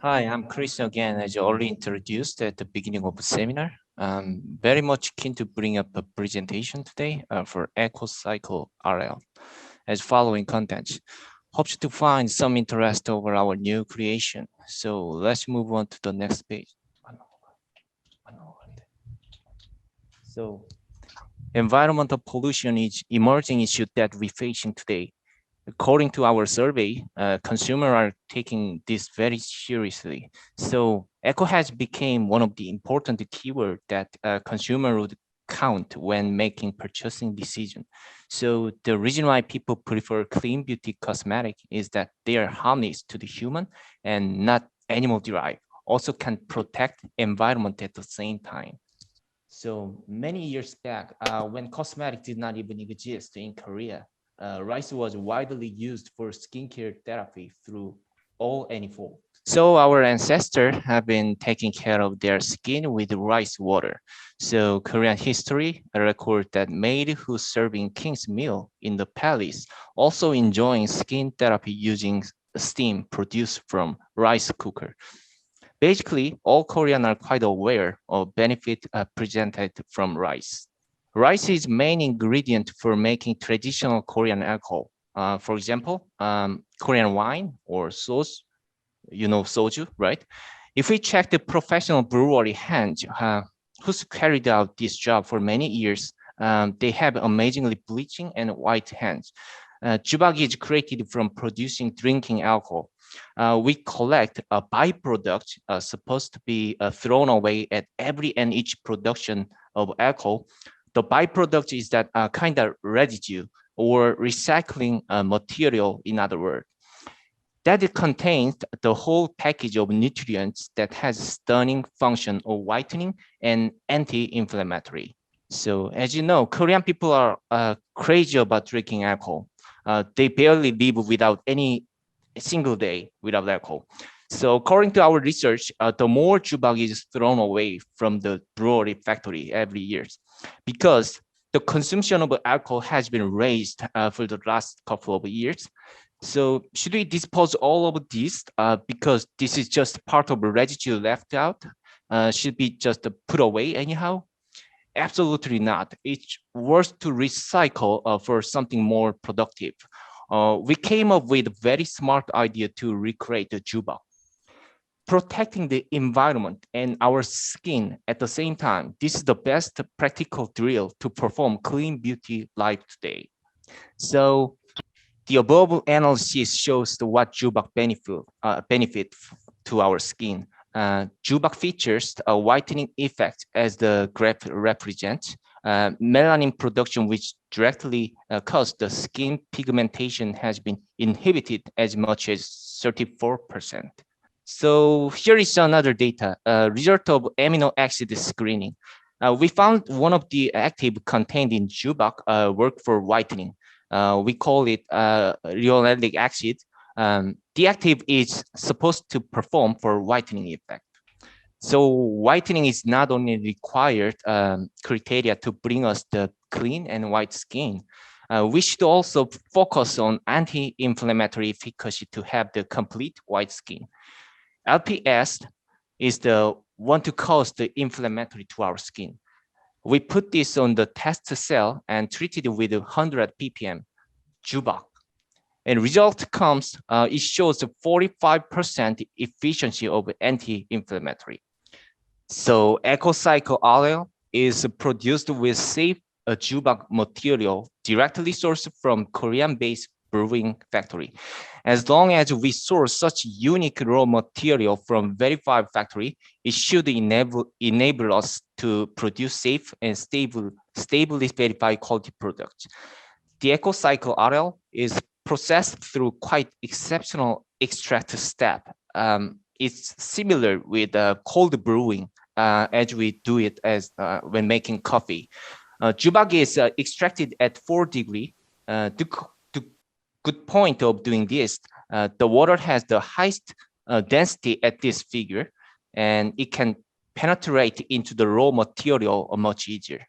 Hi, I'm Chris again. As you already introduced at the beginning of the seminar, I'm very much keen to bring up a presentation today for EcoCycle RL as following contents. Hope to find some interest over our new creation. So let's move on to the next page. So environmental pollution is emerging issue that we're facing today. According to our survey, consumers are taking this very seriously. So eco has become one of the important keyword that consumer would count when making purchasing decision. So the reason why people prefer clean beauty cosmetic is that they are harmless to the human and not animal derived. Also can protect environment at the same time. So many years back, when cosmetic did not even exist in Korea, rice was widely used for skincare therapy through all any form. So our ancestors have been taking care of their skin with rice water. So Korean history record that maid who serving king's meal in the palace also enjoying skin therapy using steam produced from rice cooker. Basically, all Koreans are quite aware of benefit presented from rice. Rice is main ingredient for making traditional Korean alcohol. For example, Korean wine or sauce, you know soju, right? If we check the professional brewery hands who's carried out this job for many years, they have amazingly bleaching and white hands. Ju-Bak is created from producing drinking alcohol. We collect a byproduct supposed to be thrown away at every and each production of alcohol. The byproduct is that kind of residue or recycling material, in other words. That it contains the whole package of nutrients that has stunning function of whitening and anti-inflammatory. So as you know, Korean people are crazy about drinking alcohol. They barely live without any single day without alcohol. So according to our research, the more Ju-Bak is thrown away from the brewery factory every year, because the consumption of alcohol has been raised for the last couple of years. So should we dispose all of this because this is just part of the residue left out? Should be just put away anyhow? Absolutely not. It's worth to recycle for something more productive. We came up with a very smart idea to recreate the Ju-Bak, protecting the environment and our skin at the same time. This is the best practical drill to perform clean beauty life today. So the above analysis shows what Ju-Bak benefit to our skin. Ju-Bak features a whitening effect as the graph represents. Melanin production, which directly causes the skin pigmentation, has been inhibited as much as 34%. So here is another data, result of amino acid screening. We found one of the active contained in Ju-Bak work for whitening. We call it linoleic acid. The active is supposed to perform for whitening effect. So whitening is not only required criteria to bring us the clean and white skin, we should also focus on anti-inflammatory efficacy to have the complete white skin. LPS is the one to cause the inflammatory to our skin. We put this on the test cell and treated with 100 ppm Ju-Bak. And result comes, it shows a 45% efficiency of anti-inflammatory. So EcoCycle oil is produced with safe Ju-Bak material directly sourced from Korean-based brewing factory. As long as we source such unique raw material from verified factory, it should enable us to produce safe and stably verified quality products. The EcoCycle RL is processed through quite exceptional extract step. It's similar with cold brewing as we do it as when making coffee. Ju-Bak is extracted at 4 degrees. The good point of doing this, the water has the highest density at this figure, and it can penetrate into the raw material much easier.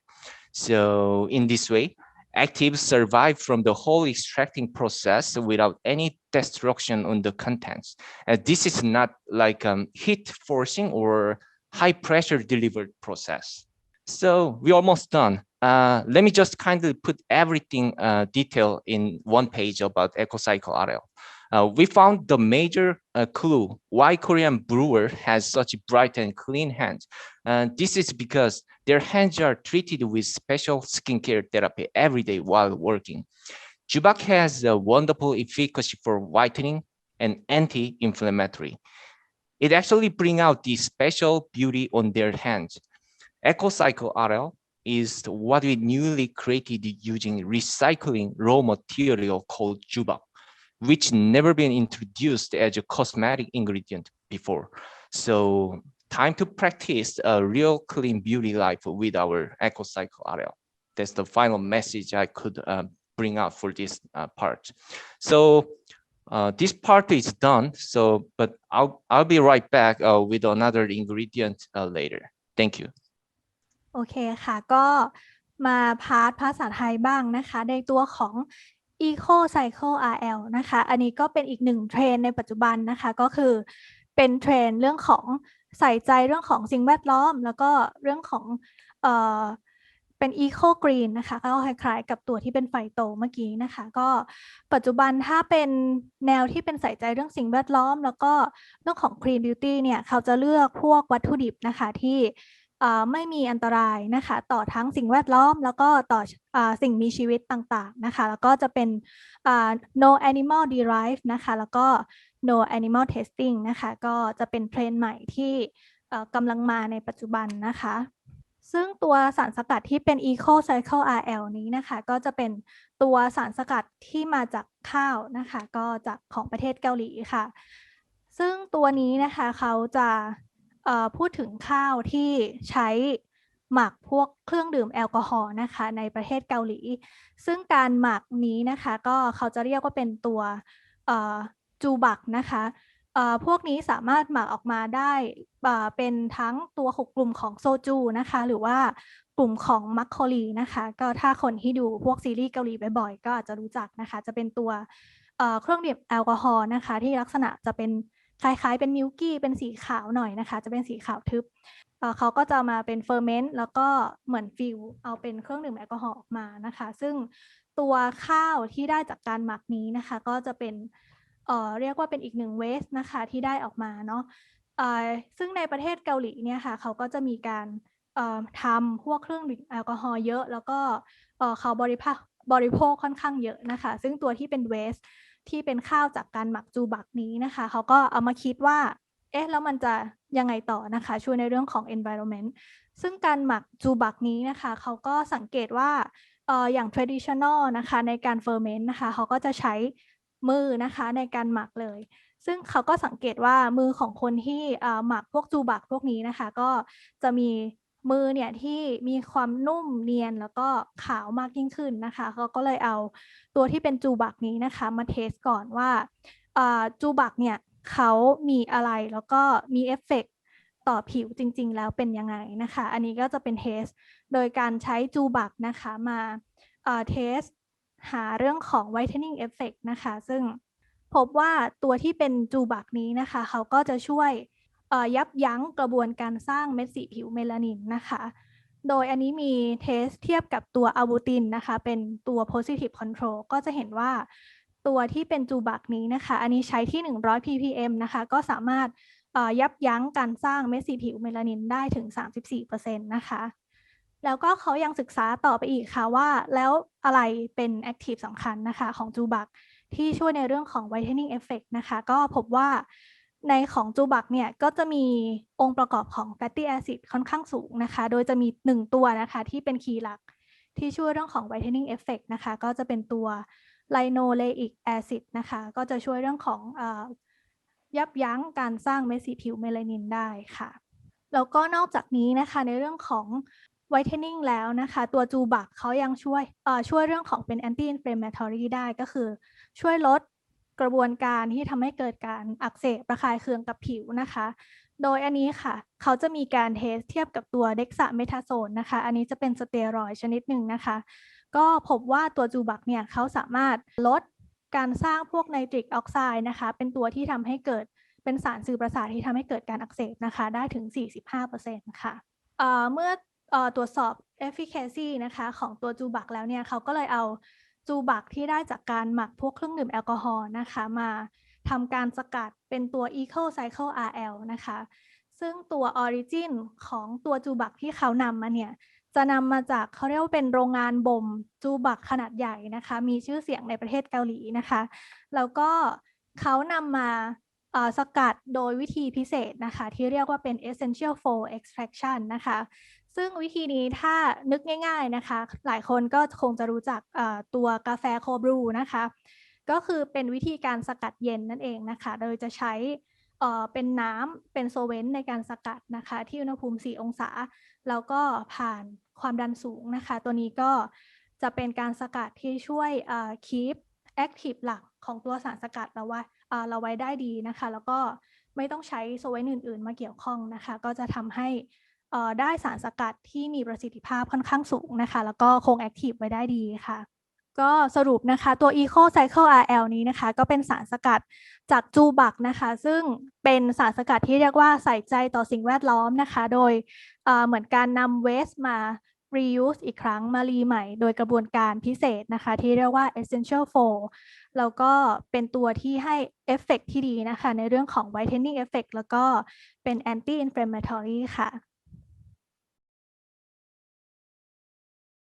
So in this way, Actives survive from the whole extracting process without any destruction on the contents. This is not like heat forcing or high pressure delivered process. So we're almost done. Let me just kindly put everything detail in one page about EcoCycle RL. We found the major clue why Korean brewer has such bright and clean hands. This is because their hands are treated with special skincare therapy every day while working. Ju-Bak has a wonderful efficacy for whitening and anti-inflammatory. It actually brings out the special beauty on their hands. EcoCycle RL is what we newly created using recycling raw material called Ju-Bak, which never been introduced as a cosmetic ingredient before. So time to practice a real clean beauty life with our EcoCycle RL. That's the final message I could bring out for this part. So this part is done. So, but I'll be right back with another ingredient later. Thank you. โอเคค่ะก็มาพาร์ทภาษาไทยบ้างนะคะในตัวของ EcoCycle RL นะคะอันนี้ก็เป็นอีกหนึ่งเทรนในปัจจุบันนะคะก็คือเป็นเทรนเรื่องของใส่ใจเรื่องของสิ่งแวดล้อมแล้วก็เรื่องของเป็น Eco Green นะคะก็คล้ายๆกับตัวที่เป็นไฟโตเมื่อกี้นะคะก็ปัจจุบันถ้าเป็นแนวที่เป็นใส่ใจเรื่องสิ่งแวดล้อมแล้วก็เรื่องของ Clean Beauty เนี่ยเขาจะเลือกพวกวัตถุดิบนะคะที่ไม่มีอันตรายนะคะต่อทั้งสิ่งแวดล้อมแล้วก็ต่อสิ่งมีชีวิตต่างๆนะคะแล้วก็จะเป็นno animal derived นะคะแล้วก็ no animal testing นะคะก็จะเป็นเทรนด์ใหม่ที่กำลังมาในปัจจุบันนะคะซึ่งตัวสารสกัดที่เป็น EcoCycle RL นี้นะคะก็จะเป็นตัวสารสกัดที่มาจากข้าวนะคะก็จากของประเทศเกาหลีค่ะซึ่งตัวนี้นะคะเขาจะพูดถึงข้าวที่ใช้หมักพวกเครื่องดื่มแอลกอฮอล์นะคะในประเทศเกาหลีซึ่งการหมักนี้นะคะก็เขาจะเรียกว่าเป็นตัวจูบักนะคะพวกนี้สามารถหมักออกมาได้เป็นทั้งตัว6กลุ่มของโซจูนะคะหรือว่ากลุ่มของมัคโคลีนะคะก็ถ้าคนที่ดูพวกซีรีส์เกาหลีบ่อยๆก็อาจจะรู้จักนะคะจะเป็นตัวเครื่องดื่มแอลกอฮอล์นะคะที่ลักษณะจะเป็นคล้ายๆเป็นมิลกี้เป็นสีขาวหน่อยนะคะจะเป็นสีขาวทึบเขาก็จะมาเป็นเฟอร์เมนต์แล้วก็เหมือนฟิลเอาเป็นเครื่องดื่มแอลกอฮอล์ออกมานะคะซึ่งตัวข้าวที่ได้จากการหมักนี้นะคะก็จะเป็นเรียกว่าเป็นอีกหนึ่งเวสนะคะที่ได้ออกมาเนาะซึ่งในประเทศเกาหลีเนี่ยค่ะเขาก็จะมีการทำพวกเครื่องดื่มแอลกอฮอล์เยอะแล้วก็เขาบริโภคค่อนข้างเยอะนะคะซึ่งตัวที่เป็นเวสที่เป็นข้าวจากการหมักจูบักนี้นะคะเขาก็เอามาคิดว่าแล้วมันจะยังไงต่อนะคะช่วยในเรื่องของ environment ซึ่งการหมักจูบักนี้นะคะเขาก็สังเกตว่าอย่าง traditional นะคะในการ ferment นะคะเขาก็จะใช้มือนะคะในการหมักเลยซึ่งเขาก็สังเกตว่ามือของคนที่หมักพวกจูบักพวกนี้นะคะก็จะมีมือเนี่ยที่มีความนุ่มเนียนแล้วก็ขาวมากยิ่งขึ้นนะคะเขาก็เลยเอาตัวที่เป็นจูบักนี้นะคะมาเทสก่อนว่าจูบักเนี่ยเขามีอะไรแล้วก็มีเอฟเฟกต์ต่อผิวจริงๆแล้วเป็นยังไงนะคะอันนี้ก็จะเป็นเทสโดยการใช้จูบักนะคะมาเทสหาเรื่องของ whitening effect นะคะซึ่งพบว่าตัวที่เป็นจูบักนี้นะคะเขาก็จะช่วยยับยั้งกระบวนการสร้างเม็ดสีผิวเมลานินนะคะโดยอันนี้มีเทสเทียบกับตัวอะบูตินนะคะเป็นตัว positive control ก็จะเห็นว่าตัวที่เป็นจูบักนี้นะคะอันนี้ใช้ที่100 ppm นะคะก็สามารถยับยั้งการสร้างเม็ดสีผิวเมลานินได้ถึง 34% นะคะแล้วก็เขายังศึกษาต่อไปอีกค่ะว่าแล้วอะไรเป็นแอคทีฟสำคัญนะคะของจูบักที่ช่วยในเรื่องของ whitening effect นะคะก็พบว่าในของจูบักเนี่ยก็จะมีองค์ประกอบของ fatty acid ค่อนข้างสูงนะคะโดยจะมี1ตัวนะคะที่เป็นคีย์หลักที่ช่วยเรื่องของ whitening effect นะคะก็จะเป็นตัว linoleic acid นะคะก็จะช่วยเรื่องของยับยั้งการสร้างเม็ดสีผิวเมลานินได้ค่ะแล้วก็นอกจากนี้นะคะในเรื่องของ whitening แล้วนะคะตัวจูบักเขายังช่วยเรื่องของเป็น anti inflammatory ได้ก็คือช่วยลดกระบวนการที่ทำให้เกิดการอักเสบระคายเคืองกับผิวนะคะโดยอันนี้ค่ะเขาจะมีการเทสเทียบกับตัวเด็กซาเมทาโซนนะคะอันนี้จะเป็นสเตียรอยด์ชนิดหนึ่งนะคะ ก็พบว่าตัวจูบักเนี่ยเขาสามารถลดการสร้างพวกไนตริกออกไซด์นะคะเป็นตัวที่ทำให้เกิดเป็นสารสื่อประสาทที่ทำให้เกิดการอักเสบนะคะได้ถึง 45% ค่ะเมื่อตรวจสอบ Efficacy นะคะของตัวจูบักแล้วเนี่ยเขาก็เลยเอาจูบักที่ได้จากการหมักพวกเครื่องดื่มแอลกอฮอล์นะคะมาทำการสกัดเป็นตัว Eco-Cycle RL นะคะซึ่งตัว Origin ของตัวจูบักที่เขานำมาเนี่ยจะนำมาจากเขาเรียกว่าเป็นโรงงานบ่มจูบักขนาดใหญ่นะคะมีชื่อเสียงในประเทศเกาหลีนะคะแล้วก็เขานำมาสกัดโดยวิธีพิเศษนะคะที่เรียกว่าเป็น essential 4 extraction นะคะซึ่งวิธีนี้ถ้านึกง่ายๆนะคะหลายคนก็คงจะรู้จักตัวกาแฟโคบรูนะคะก็คือเป็นวิธีการสกัดเย็นนั่นเองนะคะโดยจะใช้เป็นน้ำเป็นโซเวนต์ในการสกัดนะคะที่อุณหภูมิ4 องศาแล้วก็ผ่านความดันสูงนะคะตัวนี้ก็จะเป็นการสกัดที่ช่วยkeep active หลักของตัวสารสกัดเราไว้ได้ดีนะคะแล้วก็ไม่ต้องใช้โซเวนต์อื่นๆมาเกี่ยวข้องนะคะก็จะทำให้ได้สารสกัดที่มีประสิทธิภาพค่อนข้างสูงนะคะแล้วก็คง active ไว้ได้ดีค่ะก็สรุปนะคะตัว Eco Cycle RL นี้นะคะก็เป็นสารสกัดจากจูบักนะคะซึ่งเป็นสารสกัดที่เรียกว่าใส่ใจต่อสิ่งแวดล้อมนะคะโดยเหมือนการนำ waste มา reuse อีกครั้งมารีใหม่โดยกระบวนการพิเศษนะคะที่เรียกว่า essential 4แล้วก็เป็นตัวที่ให้เอฟเฟกต์ที่ดีนะคะในเรื่องของ whitening effect แล้วก็เป็น anti inflammatory ค่ะ